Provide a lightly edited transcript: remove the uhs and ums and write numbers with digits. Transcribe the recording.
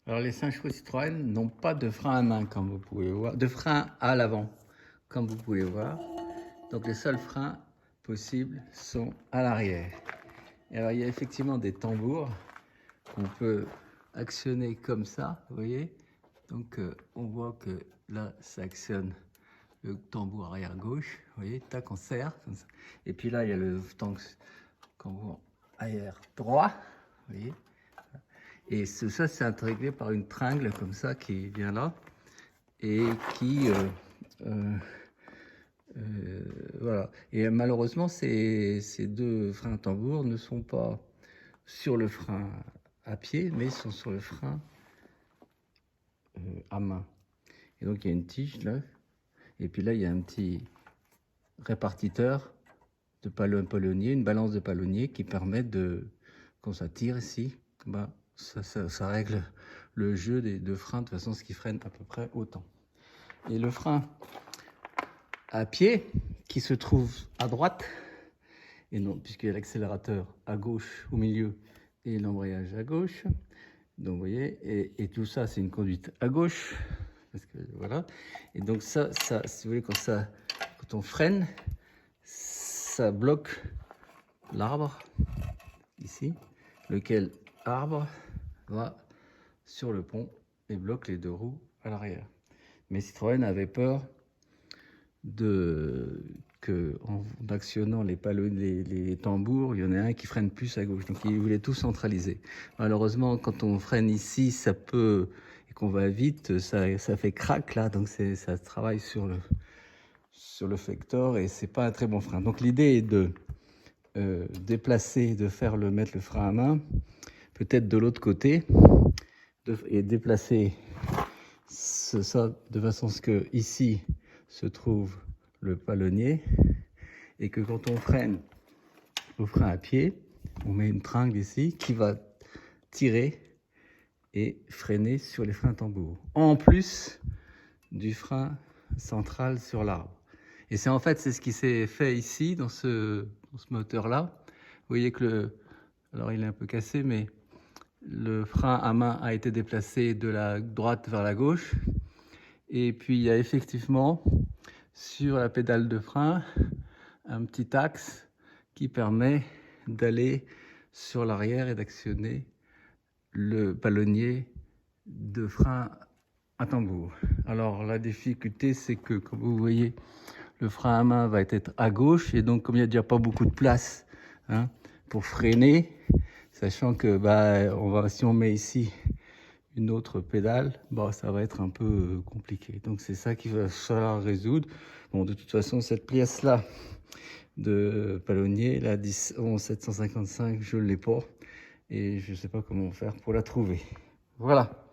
Alors les 5 chevaux Citroën n'ont pas de frein à main, comme vous pouvez voir, de frein à l'avant, comme vous pouvez voir. Donc les seuls freins possibles sont à l'arrière. Et alors il y a effectivement des tambours qu'on peut actionner comme ça, vous voyez. Donc on voit que là ça actionne le tambour arrière gauche, vous voyez, tac, on serre comme ça. Et puis là il y a le tambour arrière droit, vous voyez. Et ça, c'est intégré par une tringle comme ça qui vient là et qui voilà. Et malheureusement, ces deux freins tambours ne sont pas sur le frein à pied, mais sont sur le frein à main. Et donc il y a une tige là, et puis là il y a un petit répartiteur de palonnier, une balance de palonnier qui permet de, quand ça tire ici, bah, ça règle le jeu des deux freins de façon à ce qu'ils freinent à peu près autant. Et le frein à pied qui se trouve à droite, et non, puisqu'il y a l'accélérateur à gauche au milieu et l'embrayage à gauche. Donc vous voyez, et tout ça c'est une conduite à gauche, parce que voilà. Et donc ça, si vous voulez, quand on freine, ça bloque l'arbre ici, lequel arbre va sur le pont et bloque les deux roues à l'arrière. Mais Citroën avait peur en actionnant les tambours, il y en a un qui freine plus à gauche. Donc il voulait tout centraliser. Malheureusement, quand on freine ici, ça peut, et qu'on va vite, ça fait crack là, donc ça travaille sur le flector et c'est pas un très bon frein. Donc l'idée est de déplacer, mettre le frein à main, peut-être de l'autre côté, et déplacer ça de façon à ce que ici se trouve le palonnier et que quand on freine au frein à pied, on met une tringle ici qui va tirer et freiner sur les freins tambours, en plus du frein central sur l'arbre. Et c'est ce qui s'est fait ici dans ce moteur là. Vous voyez que alors il est un peu cassé, mais le frein à main a été déplacé de la droite vers la gauche. Et puis il y a effectivement sur la pédale de frein un petit axe qui permet d'aller sur l'arrière et d'actionner le palonnier de frein à tambour. Alors la difficulté, c'est que, comme vous voyez, le frein à main va être à gauche, et donc comme il n'y a déjà pas beaucoup de place pour freiner, sachant que si on met ici une autre pédale, ça va être un peu compliqué. Donc c'est ça qu'il va falloir résoudre. Bon, de toute façon, cette pièce-là de palonnier, la 10-11-755, je ne l'ai pas, et je ne sais pas comment faire pour la trouver. Voilà.